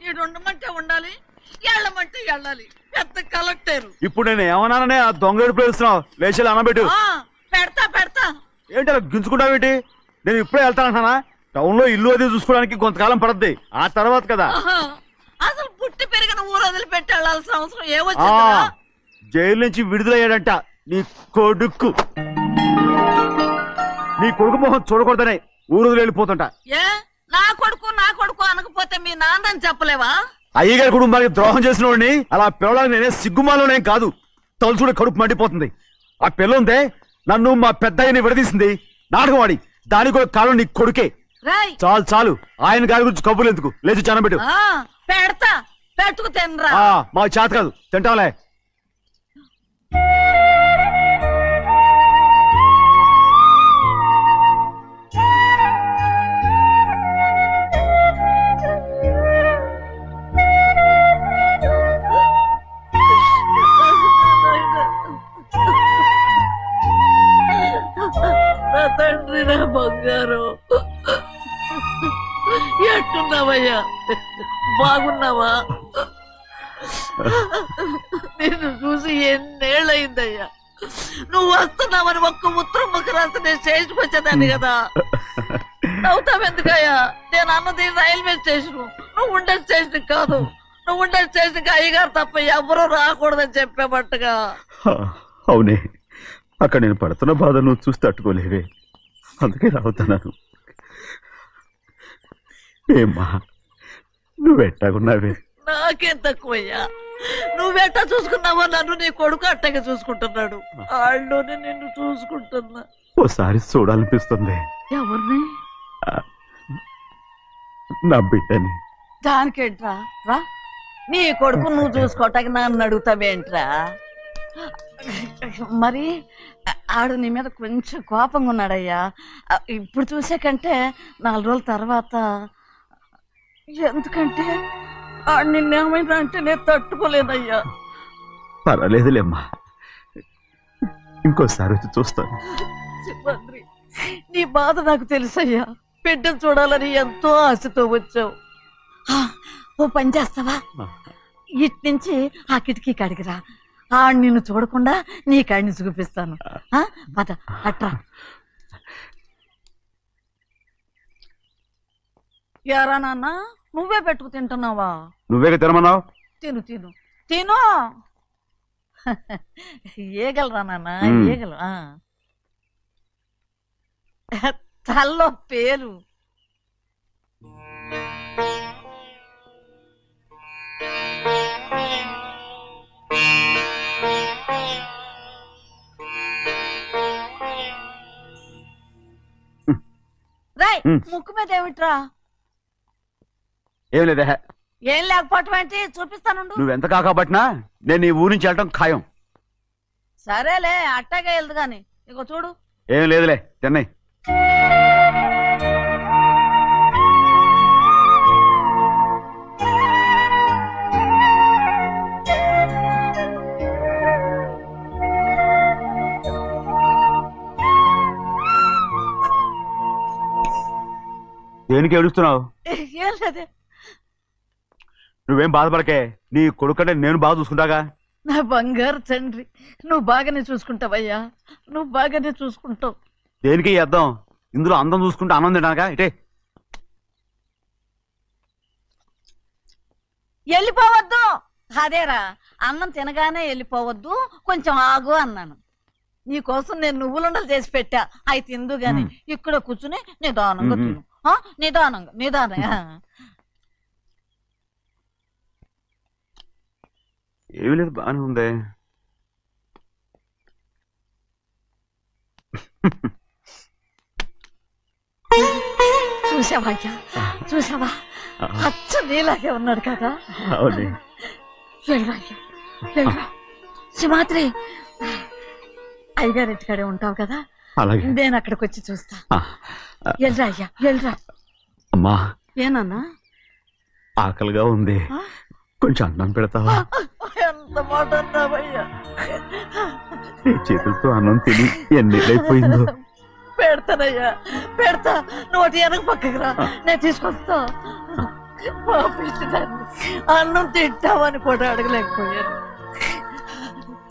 ఈడుండమంటే ఉండాలి, వెళ్ళమంటే వెళ్ళాలి. పెద్ద కలెక్టర్. ఇప్పుడు నేను ఏమన్నాననే ఆ దొంగ ఎడుపు వేస్తున్నావు? లేచి అన్నబెట్టు. పెడతా పెడతా. ఏంటి అలా గించుకుంటావేంటి? నేను ఇప్పుడే వెళ్తానంటానా? టౌన్ లో ఇల్లు అది చూసుకోవడానికి కొంతకాలం పడద్ది, ఆ తర్వాత కదా. అసలు పుట్టి పెరిగిన ఊరు వదిలిపెట్టి వెళ్ళాల్సిన అవసరం ఏమొచ్చింది? జైలు నుంచి విడుదలయ్యాడంట నీ కొడుకు. నీ కొడుకు మొహం చూడకూడదనే ఊరు వదిలి వెళ్ళిపోతుంటా. ఏ నా కొడుకు అనకపోతే మీ నాన్నని చెప్పలేవా? అయ్యగారి కుటుంబానికి ద్రోహం చేసిన వాడిని అలా పిల్లడానికి నేనే సిగ్గుమాలోనేం కాదు. తలుచుకుంటే కడుపు మండిపోతుంది. ఆ పిల్లందే నన్ను మా పెద్దయ్యని విడదీసింది. నాటకం ఆడి దానికి కూడా కాలం నీ కొడుకే. చాలు చాలు, ఆయన గారి గురించి కబుర్లు ఎందుకు? లేచి చనబెట్టు. పెడతా, పెట్టుకు తినరా. మా చేత కాదు, తింటాంలే. నా తండ్రి, నా బంగారం, ఎట్టున్నావయ్యా? బాగున్నావా? నిన్ను చూసి ఎన్నేళ్ళయిందయ్యా. నువ్వు వస్తున్నావని ఒక్క ఉత్తరం ముక్క రాస్తే నేను స్టేషన్కి వచ్చేదాన్ని కదా. నవ్వుతావెందుకయ్యా? నేను అన్నది రైల్వే స్టేషన్, నువ్వు ఉండే స్టేషన్ కాదు. నువ్వు ఉండే స్టేషన్కి అయ్యగారు తప్ప ఎవరూ రాకూడదని చెప్పేమట్టుగా. అవునే, అక్కడ నేను పడుతున్న బాధ నువ్వు చూసి తట్టుకోలేవే, అందుకే రావుతున్నాను. ఏమ్మా నువ్వెట్టాగున్నావే? నాకేం తక్కువయ్యా. నువ్వెట్టా చూసుకున్నావా నన్ను? నీ కొడుకు అట్టగా చూసుకుంటున్నాడు. ఆళ్ళలోనే నిన్ను చూసుకుంటున్నా. ఓసారి చూడాలనిపిస్తుంది. ఎవరిని? నా బిడ్డని. దానికేంట్రా? రా, నీ కొడుకు నువ్వు చూసుకోవటానికి నన్ను అడుగుతావేంట్రా? మరి ఆడు నీ మీద కొంచెం కోపంగా ఉన్నాడయ్యా. ఇప్పుడు చూసే కంటే 4 రోజుల తర్వాత. ఎందుకంటే ఆడు నిన్నేమైనా అంటే నేను తట్టుకోలేనయ్యా. పర్వాలేదులేమ్మా, ఇంకోసారి వచ్చి చూస్తాను. సింహాద్రి, నీ బాధ నాకు తెలుసయ్యా. బిడ్డను చూడాలని ఎంతో ఆశతో వచ్చావు. ఓ పని చేస్తావా? ఇటు నుంచి ఆ కిటికీ కడిగిరా. ఆడు నిన్ను చూడకుండా నీ కాడిని చూపిస్తాను. పద అట్రా. యారా నాన్న, నువ్వే పెట్టుకు తింటున్నావా? నువ్వే తినమన్నావు. తిను తిను తిను. ఏగలరా నాన్న, ఏగలు. తల్లో పేరు. రాయ్, ముక్కు మీద ఏమిట్రా? ఏం లేదే. ఏం లేకపోవటం ఏంటి? చూపిస్తాను. నువ్వెంత కాకపట్టినా నేను ఈ ఊరి నుంచి వెళ్ళటం ఖాయం. సరేలే, అట్టాగే వెళ్దు గాని. ఇగో చూడు. ఏం లేదులే, చెన్నై. దేనికి ఏడుస్తున్నావు? ఏం లేదే. నువ్వేం బాధపడకే, నీ కొడుకంటే నేను బాగా చూసుకుంటాగా. నా బంగారు తండ్రి, నువ్వు బాగానే చూసుకుంటావయ్యా. నువ్వు బాగానే చూసుకుంటావు. దేనికి అర్థం? ఇందులో అందం చూసుకుంటే ఆనందం తింటానుగా. ఇటే వెళ్ళిపోవద్దు. అదేరా, అన్నం తినగానే వెళ్ళిపోవద్దు, కొంచెం ఆగు అన్నాను. నీకోసం నేను నువ్వులుండలు చేసి పెట్టా, అవి తిందు గాని. ఇక్కడ కూర్చుని నిదానంగా తిను. నిదానంగా నిదానంగా. ఏమి లేదు, బాగానే ఉంది. చూసావా అయ్యా, చూసావా? అచ్చ నీలాగే ఉన్నాడు కదా. సింహాద్రి, అయ్యగారి ఇంటికాడే ఉంటావు కదా, నేను అక్కడికి వచ్చి చూస్తా. వెళ్ళరా అయ్యా, వెళ్ళరా. అమ్మా, ఏనన్నా? ఆకలిగా ఉంది, కొంచెం అన్నం పెడతావా? ఎంత మాట అన్నావయ్యా. నీ చేతులతో అన్నం తిని ఎన్నిళ్ళైపోయిందో. పెడతానయ్యా, పెడతా. నోటి వెనక పక్కకు రా, నేను తీసుకొస్తా. పాపించదాన్ని అన్నం తింటామని కూడా అడగలేకపోయాను.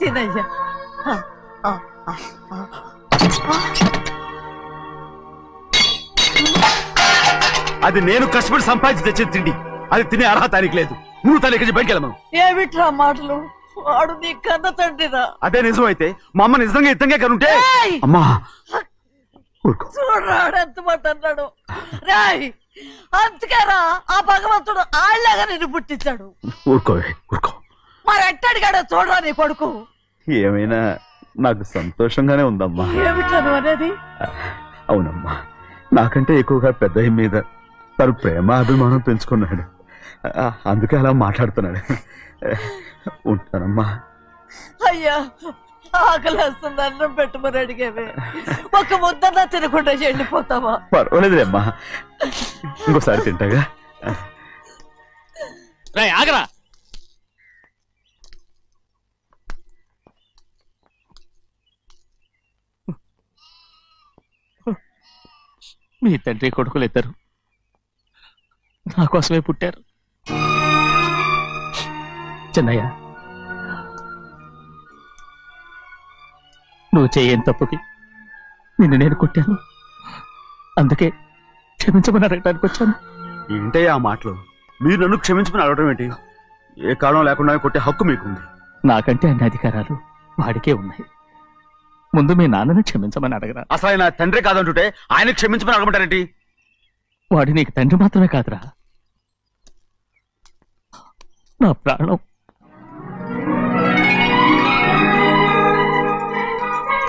తినయ్యా. అది నేను కష్టపడి సంపాదించి తెచ్చేది తిండి. అది తినే అర్హత ఆయనకి లేదు. నువ్వు తన ఇక్కడి బయటికి వెళ్ళమను. ఏమిట్రా మాటలు? వాడు నీ కన్న తండ్రిరా. అదే నిజం అయితే మా అమ్మ నిజంగా ఇద్దంగా కనుంటే అమ్మా చూడరాడు ఎంత మాట అన్నాడు. రాయ్ అందుకేరా ఆ భగవంతుడు ఆళ్ళగా నిన్ను పుట్టించాడు. ఊరుకోవే ఊరుకో. మరి ఎట్టడిగాడో చూడరా నీ కొడుకు. ఏమైనా నాకు సంతోషంగానే ఉందమ్మా. ఏమిట్రా నువ్వు అనేది? అవునమ్మా, నాకంటే ఎక్కువగా పెద్దయ్య మీద తను ప్రేమ అభిమానం పెంచుకున్నాడు. అందుకే అలా మాట్లాడుతున్నాడు. ఉంటానమ్మా. అయ్యా ఆకలేస్తుంది, అన్నం పెట్టమని అడిగేవే. ఒక ముద్దన్నా తినకుండా వెళ్ళిపోతావా? పర్వాలేదులేమ్మా, ఇంకోసారి తింటాగా. ఆగరా. మీ తండ్రి కొడుకులు ఇద్దరు నా కోసమే పుట్టారు. చిన్నయ్య, నువ్వు చేయని తప్పుకి నిన్ను నేను కొట్టాను. అందుకే క్షమించమని అడగడానికి వచ్చాను. ఏంటయ్యా ఆ మాటలు? మీరు నన్ను క్షమించమని అడగడం ఏంటి? ఏ కారణం లేకుండా కొట్టే హక్కు మీకుంది. నాకంటే అన్ని అధికారాలు వాడికే ఉన్నాయి. ముందు మీ నాన్నని క్షమించమని అడగరా. అసలు ఆయన తండ్రి కాదంటుంటే ఆయన క్షమించమని అడగమంటారేంటి? వాడి నీకు తండ్రి మాత్రమే కాదురా, నా ప్రాణం.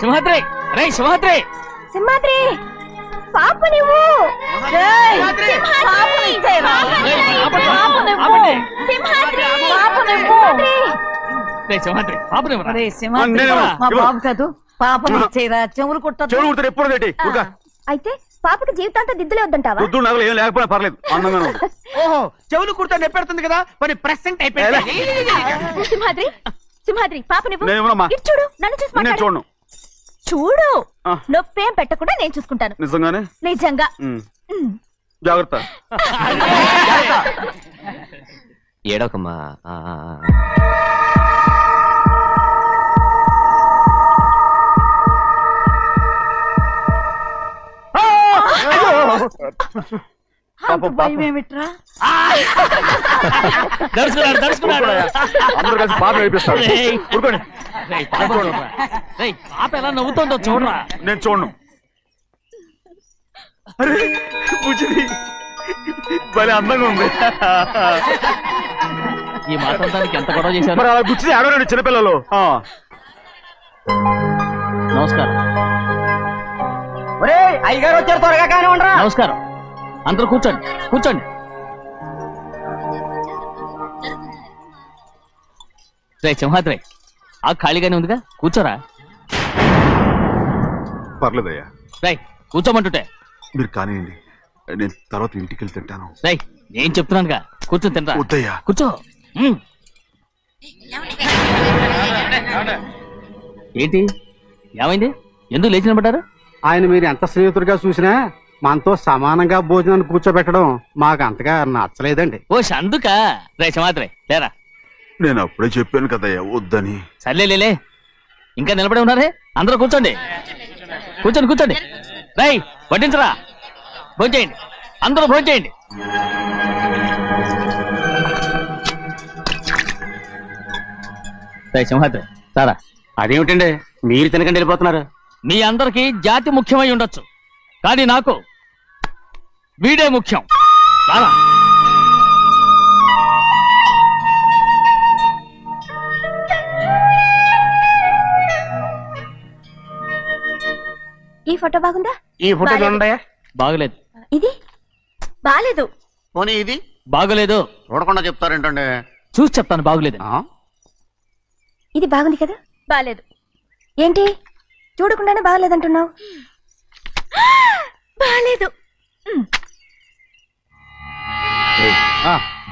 సింహాద్రి, రే సింహాద్రి, సింహాద్రి పాప నువ్వు బాబు కాదు, పాపని ఇచ్చేరా. చెవులు కుట్టారు. చెవులు కుడతారు ఎప్పుడు ఏంటి? అయితే పాపకి జీవితాంతం దిద్దులే వద్దంటావా? వద్దు, నగలు ఏం లేకపోయినా పర్లేదు, అందంగా ఉంది. ఓహో, చెవులు కుర్తా నెప్పెడుతుంది కదా, మరి ప్రెసెంట్ అయిపోయింది. సింహాద్రి సింహాద్రి పాప నువ్వు నేనేమోనమ్మా? ఇటు చూడు, నన్ను చూసి నేను మాట్లాడు. చూడను. చూడు, నొప్పేం పెట్టకుండా నేను చూసుకుంటాను. నిజంగానే? నిజంగా. జాగ్రత్త. ఏడోకమ్మా. భయం ఏమిట్రా? దడుచుకున్నాడు దడుచుకున్నాడు. అందరూ కలిసి పాప వేపిస్తారు. ఊరుకోండి. పాప ఎలా నవ్వుతుందో చూడరా. నేను చూడను. అరే బుజ్జిది భలే అందంగా ఉంది. ఈ మాట్లాడడానికి ఎంత గొడవ చేశారు. మరి అలా బుజ్జిది ఆడవారండి చిన్నపిల్లలు. నమస్కారం. అయ్యగారు వచ్చారు, త్వరగా కానివ్వండిరా. నమస్కారం. అందరూ కూర్చోండి కూర్చోండి. రే సింహాద్రి, ఆ ఖాళీగానే ఉందిగా, కూర్చోరా. పర్లేదయ్యా. రై కూర్చోమంటుంటే. మీరు కానివ్వండి, నేను తర్వాత ఇంటికి వెళ్ళి తింటాను. రై నేను చెప్తున్నానుగా, కూర్చొని తింటా. వద్దయ్యా. కూర్చో. ఏంటి ఏమైంది? ఎందుకు లేచి నిలబడ్డారు? ఆయన మీరు ఎంత స్నేహితుడిగా చూసినా మనతో సమానంగా భోజనాన్ని కూర్చోబెట్టడం మాకు అంతగా నచ్చలేదండి. ఓ అందుకా? రే సింహాద్రి లేరా. నేను అప్పుడే చెప్పాను కదయ్యా వద్దని. సర్లేలే, ఇంకా నిలబడి ఉన్నారే. అందరూ కూర్చోండి కూర్చోండి కూర్చోండి. రై వడ్డించరా, భోంచేయండి, అందరూ భోంచేయండి. రై సింహాద్రి సారా. అదేమిటండి మీరు తినకండి వెళ్ళిపోతున్నారు? మీ అందరికీ జాతి ముఖ్యమై ఉండొచ్చు, కానీ నాకు వీడే ముఖ్యం. రారా. ఈ ఫోటో బాగుందా? ఈ ఫోటో చూడండి. బాగలేదు. ఇది బాలేదు. పోనీ ఇది బాగలేదు. చూడకుండా చెప్తారేంటండి? చూసి చెప్తాను బాగలేదు. ఇది బాగుంది కదా? బాలేదు. ఏంటి చూడకుండానే బాగలేదంటున్నావు? బాలేదు.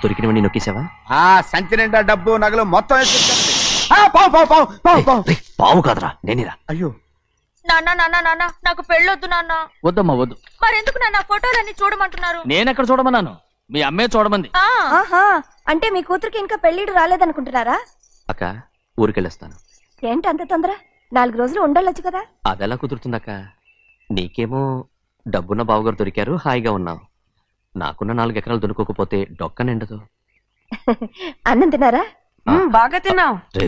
దొరికినవన్నీ నొక్కేసావా? సంచి నిండా డబ్బు నగలు మొత్తం పావు కాదురా, నేనేరా. అయ్యో నాన్న నాన్న నాన్న, నాకు పెళ్ళొద్దు నాన్న. వద్దమ్మా వద్దు. మరెందుకు నాన్న ఫోటోలన్నీ చూడమంటున్నారు? నేనెక్కడ చూడమన్నాను? మీ అమ్మే చూడమంది. ఆహా, అంటే మీ కూతురికి ఇంకా పెళ్లిడు రాలేదనుకుంటున్నారా? అక్క ఊరికెళ్ళొస్తాను. ఏంటి అంత తొందర? 4 రోజులు ఉండొచ్చు కదా. అదెలా కుదురుతుందక్క? నీకేమో డబ్బున్న బావగారు దొరికారు, హాయిగా ఉన్నావు. నాకున్న 4 ఎకరాలు దొరకకపోతే డొక్క నిండదు. అన్నం తిన్నారా? బాగా తిన్నావు. రే,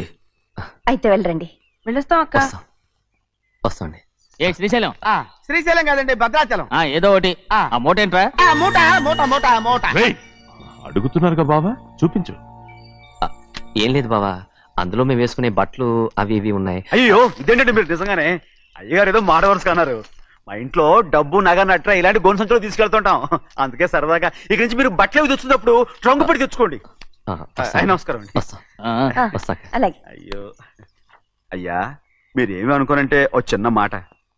అయితే వెళ్ళరండి. వెళ్ళొస్తాం అక్క. వస్తాండి. ఏ శ్రీశైలం? శ్రీశైలం కాదండి, భద్రాచలం. ఏదో ఒకటి. ఆ మూట ఏంట్రా? మూట మూట మూట మూట. అడుగుతున్నారుగా బావా, చూపించు. ఏం లేదు బావా, అందులో మేము వేసుకునే బట్టలు అవి ఇవి ఉన్నాయి. అయ్యో ఇదేంటండి మీరు నిజంగానే అయ్యగారు ఏదో మాట వరుస అన్నారు. మా ఇంట్లో డబ్బు నగ నట్ర ఇలాంటి గోను సంచులు తీసుకెళ్తుంటాం. అందుకే సరదాగా ఇక్కడి నుంచి మీరు బట్టలు అవి తెచ్చుకున్నప్పుడు ట్రంక్ పెట్టి తెచ్చుకోండి. నమస్కారం అండి. వస్తాక. అలాగే. అయ్యో అయ్యా, మీరేమి అనుకోనంటే ఓ చిన్న మాట.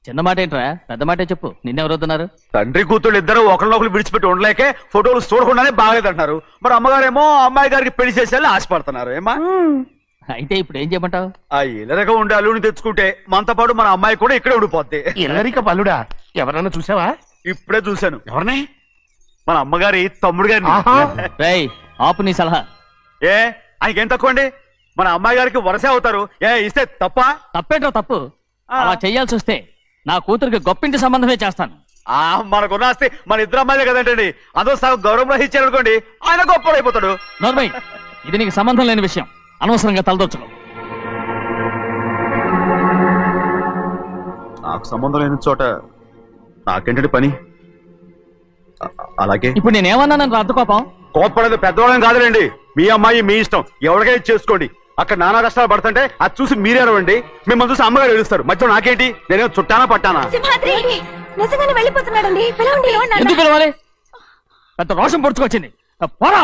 చిన్న మాట ఏంట్రా, పెద్ద మాటే చెప్పు. నిన్నెవరు వద్దున్నారు? తండ్రి కూతుళ్ళు ఇద్దరు ఒకరినొకరు విడిచిపెట్టి ఉండలేకే ఫోటోలు చూడకుండానే బాగలేదంటున్నారు. మరి అమ్మగారేమో అమ్మాయి గారికి పెళ్లి చేసేయాలని ఆశపడుతున్నారు. ఏమా అయితే ఇప్పుడు ఏం చేయమంటావు? ఆ ఇల్లరగా ఉండే అల్లుని తెచ్చుకుంటే మనతో పాటు మన అమ్మాయి కూడా ఇక్కడే ఉండిపోద్ది. ఇల్లరిక పల్లుడా? ఎవరన్నా చూసావా? ఇప్పుడే చూశాను. ఎవరిని? మన అమ్మగారి తమ్ముడు గారిని. రేయ్, ఆపు నీ సలహా. ఏ ఆయనకేం తక్కువ అండి? మన అమ్మాయి గారికి వరసే అవుతారు. ఏ ఇస్తే తప్ప? తప్పేంట్రా తప్పు. అలా చెయ్యాల్సి వస్తే నా కూతురికి గొప్పింటి సంబంధమే చేస్తాను. మనకున్న ఆస్తి మన ఇద్దరు అమ్మాయిలే కదంటండి. అందరూ సగం గౌరవం ఇచ్చారు అనుకోండి, ఆయన గొప్ప అయిపోతాడు. నోర్మై, ఇది నీకు సంబంధం లేని విషయం. అనవసరంగా తలదొచ్చుకో. నాకు సంబంధం లేని చోట నాకేంటండి పని? అలాగే ఇప్పుడు నేనేమన్నానని రద్దు కోపం? కోప్పడేది పెద్దవాళ్ళని కాదులేండి. మీ అమ్మాయి మీ ఇష్టం, ఎవరికైనా చేసుకోండి. అక్కడ నానా కష్టాలు పడుతుంటే అది చూసి మీరేరవండి. మిమ్మల్ని చూసి అమ్మగారు ఏడుస్తారు. మధ్యలో నాకేంటి? నేనేమో చుట్టానా పట్టానా? సింహాద్రి నిజంగానే వెళ్ళిపోతున్నాడండి. పిలవండి. ఎందుకు పిలవాలి? పెద్ద రోషం పొడుచుకొచ్చింది. పోరా.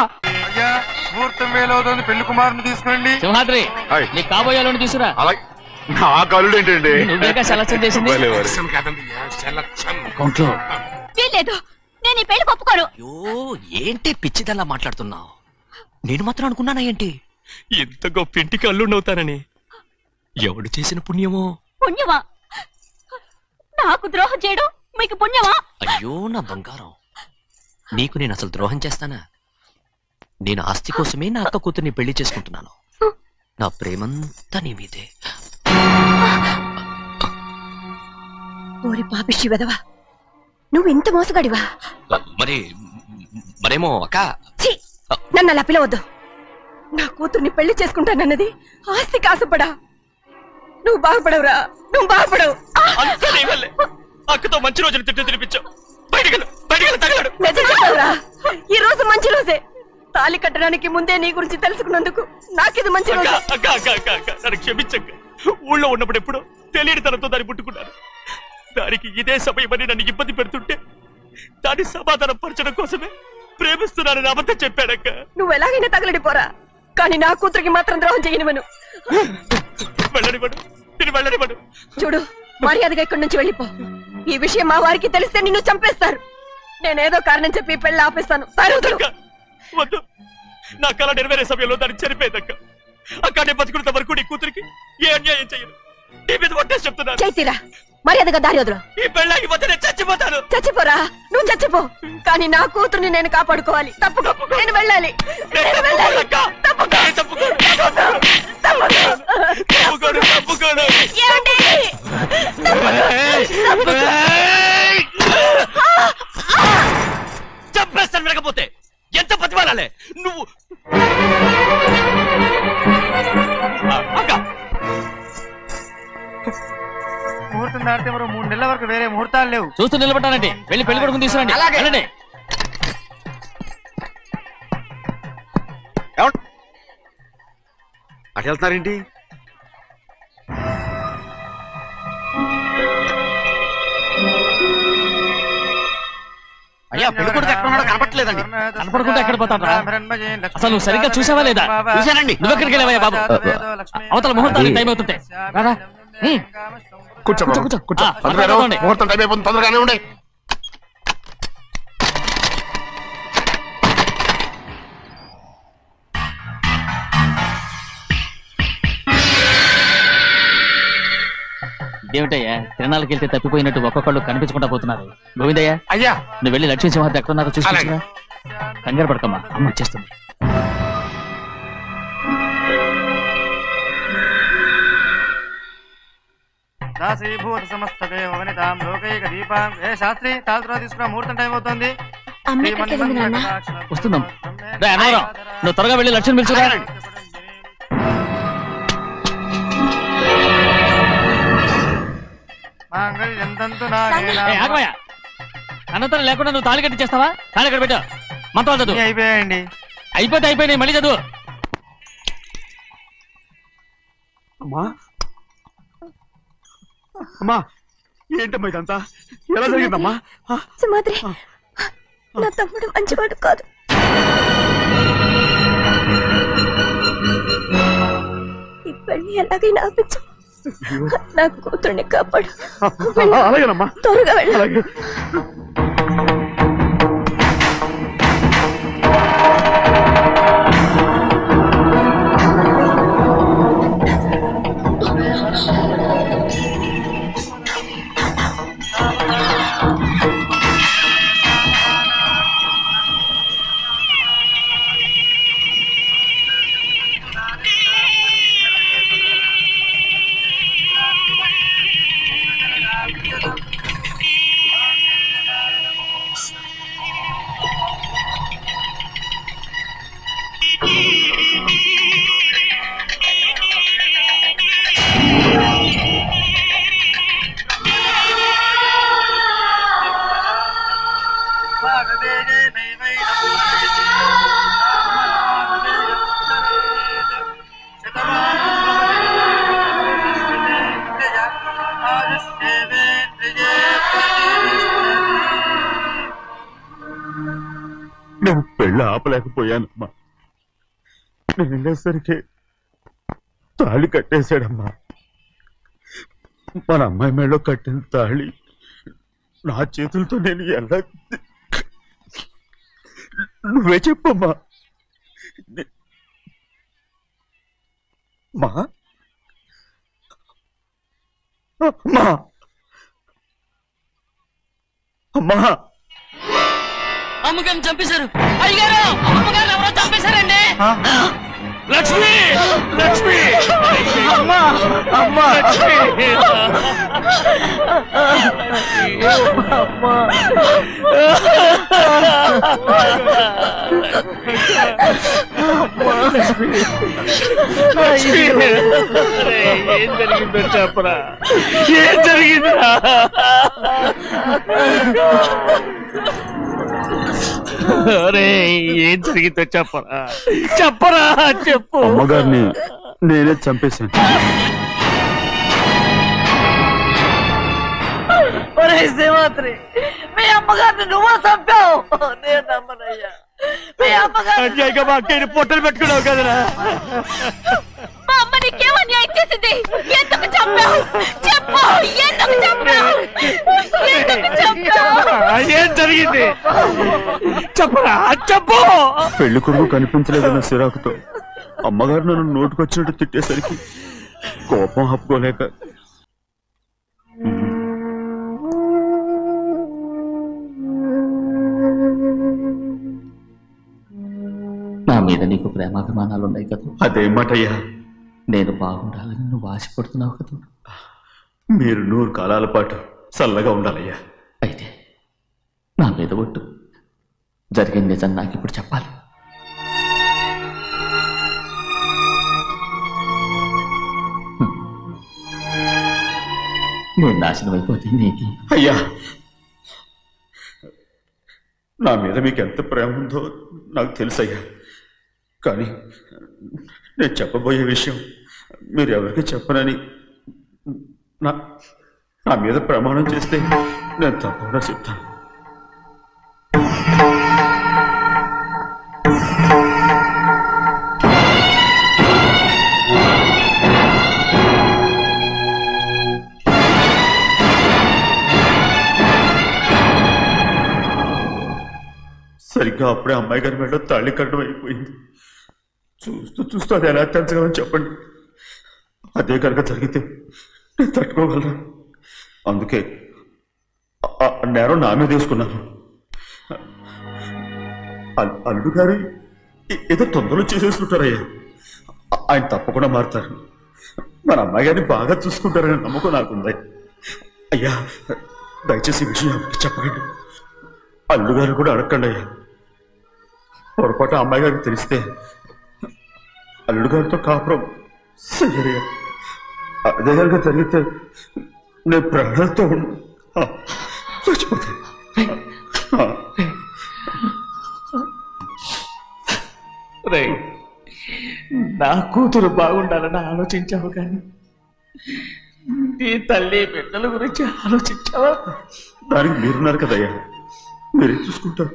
ముహూర్తం వేలవుతుంది, పెళ్లి కుమారుని తీసుకురండి. సింహాద్రి, నీ కాబోయేలోని తీసుకురా. నా కలుడు ఏంటండి? నువ్వేగా సెలక్షన్ చేసింది. అకౌంట్లో వీల్లేదు, నేను ఈ పెళ్లి ఒప్పుకోను. అయ్యో, ఏంటి పిచ్చిదల్లా మాట్లాడుతున్నావు? నేను మాత్రం అనుకున్నానా ఏంటి ఇంత గొప్ప ఇంటికి అల్లుండవుతానని? ఎవడు చేసిన పుణ్యమో? పుణ్యమా? నాకు ద్రోహం చేయడం మీకు పుణ్యమా? అయ్యో నా బంగారం, నీకు నేను అసలు ద్రోహం చేస్తానా? నేను ఆస్తి కోసమే నా అక్క కూతుర్ని పెళ్లి చేసుకుంటున్నాను. నా ప్రేమంతా నీ మీదే. ఓరి పాపిష్టి వెదవా, నువ్వు ఇంత మోసగాడివా? మరేమో అక్క. నన్ను అలా పిలవద్దు. నా కూతుర్ని పెళ్లి చేసుకుంటానన్నది ఆస్తి కాసపడా. నువ్వు బాగుపడవురా, నువ్వు బాగుపడవు. అక్కతో మంచి రోజులు తినిపించావు. ఈ రోజు మంచి రోజే. తాళి కట్టడానికి ముందే నీ గురించి తెలుసుకున్నందుకు నాకిది మంచి రోజు. నన్ను క్షమించక్క. ఊళ్ళో ఉన్నప్పుడు ఎప్పుడో తెలియని తనతో దాన్ని పుట్టుకున్నాను. దానికి ఇదే సమయమని నన్ను ఇబ్బంది పెడుతుంటే దాన్ని సమాధానం పరచడం కోసమే ప్రేమిస్తున్నానని అబద్ధం చెప్పాడక్క. నువ్వు ఎలాగైనా తగలడిపోరా, కానీ నా కూతురికి మాత్రం ద్రోహం చేయనివను. వెళ్ళనివ్వడు, నేను వెళ్ళనివ్వడు. చూడు, మర్యాదగా ఇక్కడి నుంచి వెళ్ళిపో. ఈ విషయం మా వారికి తెలిస్తే నిన్ను చంపేస్తారు. నేనేదో కారణం చెప్పి పెళ్లి ఆపేస్తాను. వద్దు, నా కళ నెరవేరే సమయంలో దాన్ని చనిపోయేదక్క. అక్కడే బతుకున్నంత వరకు నీ కూతురికి ఏ అన్యాయం చేయను. నీ మీద ఒట్టేసి చెప్తున్నాను. చైతీరా, మర్యాదగా దారి వదలు. ఈ పెళ్ళాకి పోతే నేను చచ్చిపోతాను. చచ్చిపోరా, నువ్వు చచ్చిపో, కానీ నా కూతుర్ని నేను కాపాడుకోవాలి. తప్పుకో, నేను వెళ్ళాలి. చంపేస్తాను. వినకపోతే ఎంత బతిమాలాలే నువ్వు? ముహూర్తం దాటితే మరో 3 నెలల వరకు వేరే ముహూర్తాలు లేవు. చూస్తూ నిలబడ్డానండి. వెళ్ళి పెళ్లి కొడుకుని తీసుకురండి. వెళ్ళండి. అటు వెళ్తున్నారేంటి? అయ్యా, పెళ్లి కొడుకు ఎక్కడ ఉన్నాడో కనపట్లేదండి. కనపడకుండా ఎక్కడ పోతాడ్రా? అసలు నువ్వు సరిగ్గా చూసావా లేదా? చూశానండి. నువ్వెక్కడికి వెళ్ళావయ్యా బాబు? అవతల ముహూర్తానికి టైం అవుతుంటే రారా. కూర్చో కూర్చో. కూర్చో. తొందరగా ముహూర్తం టైం అయిపోతుంది, తొందరగానే ఉండే. ఇదేమిటయ్యా, తిరణాలకు వెళ్తే తప్పిపోయినట్టు ఒక్కొక్కళ్ళు కనిపించకుండా పోతున్నారు. గోవిందయ్య, అయ్యా నువ్వు వెళ్ళి లక్ష్మీ సింహాద్రి ఎక్కడున్నారో చూసుకుంటున్నా. కంగారు పడకమ్మా, అమ్మ వచ్చేస్తుంది. దాసీభూత సమస్తదే వనితాం లోకైక దీపాం. ఏ శాస్త్రి తాళ తీసుకురా, ముహూర్తం టైం అవుతుంది. వస్తున్నాం. నువ్వు త్వరగా వెళ్ళి లక్ష్యం పిలుచురా. అనంతరం లేకుండా నువ్వు తాళి కట్టి చేస్తావా? తాళి కట్టి పెట్టా. మంత్రాలు చదువు. అయిపోయాయండి. అయిపోయినాయి, మళ్ళీ చదువు. అమ్మా అమ్మా, ఏంటమ్మా ఇదంతా? ఎలా జరిగిందమ్మా? సుమాద్రి, నా తమ్ముడు మంచివాడు కాదు. ఈ పెళ్లి ఎలాగైనా ఆపించు. నా కూతుర్ని కాపాడు. అలాగేనమ్మా, త్వరగా వెళ్ళాలి. నేను పెళ్ళి ఆపలేకపోయానమ్మా. నేను వెళ్ళేసరికి తాళి కట్టేశాడమ్మా. మన అమ్మాయి మేడలో కట్టిన తాళి నా చేతులతో నేను ఎలా... నువ్వే చెప్పమ్మా. మా అమ్మా, అమ్మా, అమ్మగారిని చంపేశారు. అయ్యారు, అమ్మగారు ఎవరో చంపేశారండి. లక్ష్మి, లక్ష్మి, అమ్మా, అమ్మా, ఏం జరిగిందో చెప్పరా? ఏం జరిగిందిరా? ఏం జరిగిందో చెప్పరా, చెప్పరా, చెప్పు. అమ్మగారిని నేనే చంపేశాను. శ్రీమాత్రి, మీ అమ్మగారిని నువ్వు చంపావు. నేను నమ్మనయ్యా. మీ అమ్మగారు మా అక్కని పొట్టలు పెట్టుకున్నావు కదరా. మా అమ్మ నీకేం అన్యాయం చేసింది? ఎందుకు చంపావు? చెప్పు, ఎందుకు చంపావు? ఎందుకు చంపావు? ఏం జరిగింది చెప్పరా, చెప్పు. పెళ్లి కొడుకు కనిపించలేదన్న సిరాకుతో అమ్మగారు నన్ను నోటుకొచ్చినట్టు తిట్టేసరికి కోపం ఆపుకోలేక నా మీద నీకు ప్రేమాభిమానాలున్నాయి కదా. అదేమాటయ్యా? నేను బాగుండాలని నువ్వు ఆశపడుతున్నావు కదా. మీరు 100 కాలాల పాటు చల్లగా ఉండాలయ్యా. అయితే నా మీద ఒట్టు. జరిగిన నిజం నాకు ఇప్పుడు చెప్పాలి. నేను నాశనం అయిపోతే నీకు. అయ్యా, నా మీద మీకు ఎంత ప్రేమ ఉందో నాకు తెలుసయ్యా. కానీ నేను చెప్పబోయే విషయం మీరు ఎవరికి చెప్పనని నా మీద ప్రమాణం చేస్తే నేను తప్పకుండా చెప్తాను. సరిగ్గా అప్పుడే అమ్మాయి గారి మెడలో తాళి కట్టడం అయిపోయింది. చూస్తూ చూస్తూ అది ఎలా తెంచగలని చెప్పండి. అదే కనుక జరిగితే నేను తట్టుకోగలరా? అందుకే నేరం నా మీద తీసుకున్నాను. అల్లుడు గారు ఏదో తొందరలో చేసేస్తుంటారయ్యా. ఆయన తప్పకుండా మారుతారు. మన అమ్మాయి గారిని బాగా చూసుకుంటారనే నమ్మకం నాకుంది. అయ్యా దయచేసి ఈ విషయం ఎవరికి చెప్పకండి. అల్లుడు గారు కూడా అడగండి అయ్యా. పొరపాటు అమ్మాయి గారికి తెలిస్తే అల్లుడు గారితో కాపురం సయ్యయ్యా. అదే కనుక జరిగితే నేను ప్రాణాలతో చచ్చిపోతాను. నా కూతురు బాగుండాలని ఆలోచించావు కానీ నీ తల్లి బిడ్డల గురించి ఆలోచించావా? దానికి మీరున్నారు కదయ్యా, మీరే చూసుకుంటారు.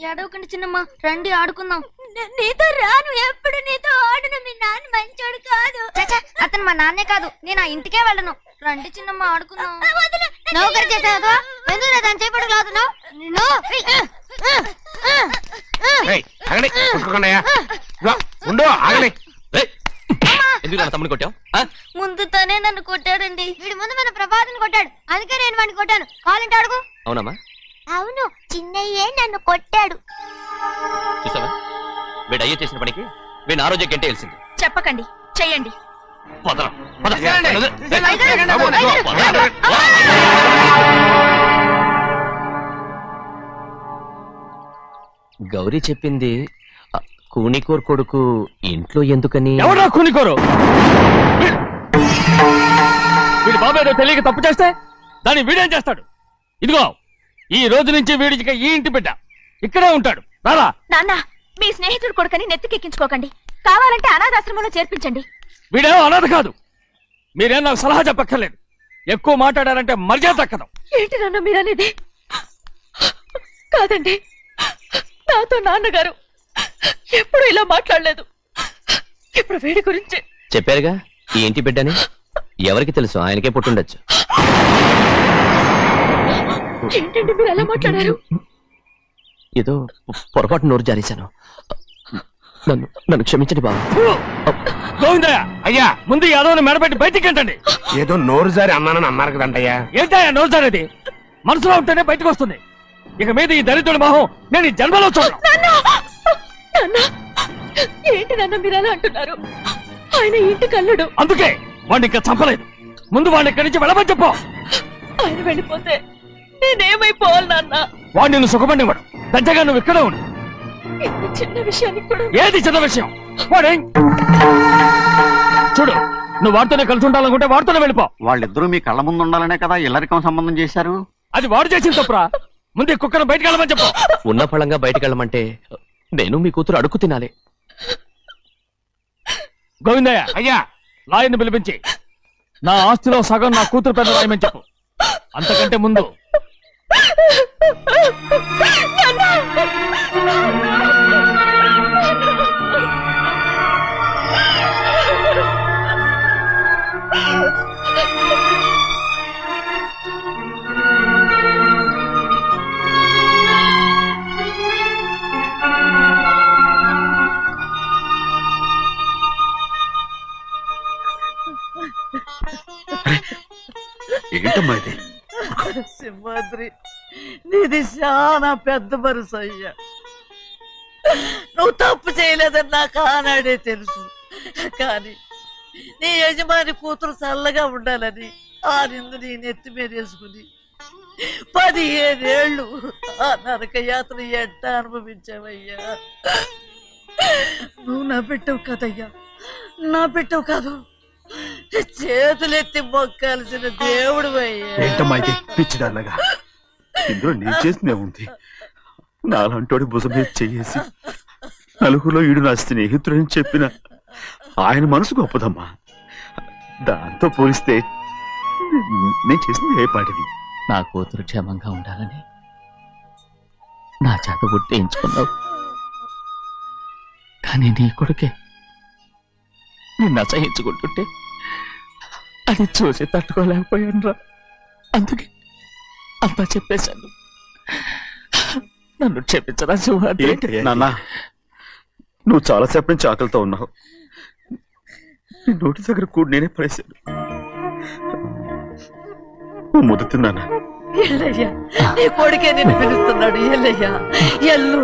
ఏడవకండి చిన్నమ్మ, రండి ఆడుకుందాం. నీతో రాను, ఎప్పుడు నీతో ఆడను. మీ నాన్న మంచోడు కాదు. అతను మా నాన్నే కాదు, నేను ఆ ఇంటికే వెళ్ళను. రండి చిన్నమ్మ ఆడుకుందాం. నౌకరు చేసావు ఎందుకు దాని చేపడు కాదు. ఎందుకు తమ్ముని కొట్టావు? ముందుతోనే నన్ను కొట్టాడండి. వీడి ముందు మన ప్రభాతం కొట్టాడు, అందుకే నేను వాడిని కొట్టాను. కావాలంటే అడుగు. అవునమ్మా? అవును, చిన్నయ్యే నన్ను కొట్టాడు. చూసావా, వీడు అయ్యే చేసిన పనికి వీడిని ఆ రోజే గంటే తెలిసింది. చెప్పకండి, చెయ్యండి. గౌరీ చెప్పింది కూనికోర్ కొడుకు ఇంట్లో ఎందుకని. ఎవరా కూనికోరు? వీడి బాబాయ్ తెలియక తప్పు చేస్తే దాన్ని వీడేం చేస్తాడు? ఇదిగో ఈ రోజు నుంచి వీడికి ఈ ఇంటి బిడ్డ ఇక్కడే ఉంటాడు. రారా. నాన్న, మీ స్నేహితుడు కొడుకని నెత్తికెక్కించుకోకండి. కావాలంటే అనాథాశ్రమంలో చేర్పించండి. వీడేమో అనాథ కాదు. మీరేం నాకు సలహా చెప్పక్కర్లేదు. ఎక్కువ మాట్లాడారంటే మర్యాద దక్కదు. ఏంటి నాన్న మీరనేది? కాదండి, నాతో నాన్నగారు ఎప్పుడు ఇలా మాట్లాడలేదు. ఇప్పుడు వీడి గురించి చెప్పారుగా ఈ ఇంటి బిడ్డని. ఎవరికి తెలుసు, ఆయనకే పుట్టుండొచ్చు. ఏంటండి మీరు ఎలా మాట్లాడారు? ఏదో పొరపాటు నోరు జారేశాను. నన్ను క్షమించండి బాబు. గోవిందయ్య, అయ్యా ముందు యాదవ్ని మెడబెట్టి బయటికి ఏంటండి? ఏదో నోరు జారి అన్నానని అన్నారు కదంటయ్యా. ఏంటయ్యా నోరు జారేది? మనసులో ఉంటేనే బయటకు వస్తుంది. ఇక మీద ఈ దరిద్రుడి మొహం నేను ఈ జన్మలో చూడను. ఏంటి నాన్న మీరు ఎలా అంటున్నారు? ఆయన ఇంటి కల్లుడు. అందుకే వాడిని ఇంకా చంపలేదు. ముందు వాడిని ఇక్కడి నుంచి వెళ్ళమని చెప్పు. ఆయన వెళ్ళిపోతే నేనేమైపోవాలి నాన్న? వాడు నిన్ను సుఖపడివాడు. దచ్చగా నువ్వు ఇక్కడే ఉండు. ఇంత చిన్న విషయానికి కూడా. ఏది చిన్న విషయం? వాడే చూడు, నువ్వు వాడితోనే కలిసి ఉండాలనుకుంటే వాడితోనే వెళ్ళిపో. వాళ్ళిద్దరూ మీ కళ్ళ ముందు ఉండాలనే కదా ఇల్లరికం సంబంధం చేశారు. అది వాడు చేసిన తప్పురా. ముందు ఈ కుక్కను బయటకు వెళ్ళమని చెప్పు. ఉన్న ఫలంగా బయటకు వెళ్ళమంటే నేను మీ కూతురు అడుగు తినాలి. గోవిందయ్య, అయ్యా లాయర్ని పిలిపించి నా ఆస్తిలో సగం నా కూతురు పెద్ద రాయమని చెప్పు. అంతకంటే ముందు ఏంటమ్మా ఇది? సింహాద్రి, నీది చాలా పెద్ద మనసు అయ్యా. నువ్వు తప్పు చేయలేదని నాకు ఆనాడే తెలుసు. కానీ నీ యజమాని కూతురు చల్లగా ఉండాలని ఆ నిందు నీ నెత్తి మీద వేసుకుని 15 ఏళ్ళు ఆ నరక యాత్ర ఎట్ట అనుభవించావయ్యా. నువ్వు నా పెట్టవు కదయ్యా, నా పెట్టవు కాదు, చేతులెత్తి మొక్కాల్సిన దేవుడు అయ్యా. ఏంటమ్మా ఇది పిచ్చిదాన్నగా? ఇందులో నీ చేసినే ఉంది. నాలంటోడి భుజం మీద చెయ్యేసి నలుగురిలో ఈడు నా స్నేహితుడని చెప్పిన ఆయన మనసు గొప్పదమ్మా. దాంతో పోలిస్తే నేను చేసింది ఏ పాటిది? నా కూతురు క్షేమంగా ఉండాలని నా చేత గుర్తించుకున్నావు. కానీ నీ కొడుకే నిన్ను అసహించుకుంటుంటే అది చూసి తట్టుకోలేకపోయాను రా. అందుకే అంతా చెప్పేశాను. నన్ను క్షమించరా సింహాద్రి. నాన్న నువ్వు చాలాసేపు నుంచి ఆకలితో ఉన్నావు. నీ నోటి దగ్గర కూడా నేనే పడేశాను. నువ్వు ముద్దు తిన్నానా? ఎల్లయ్యా, నీ కొడుకే నిన్ను పిలుస్తున్నాడు. ఎల్లయ్యా, ఎల్లు.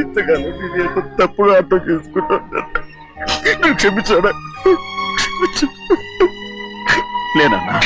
ఇంతకాలం నేను తప్పుగా అర్థం చేసుకుంటాను. నువ్వు క్షమించాడా? లేనన్నా.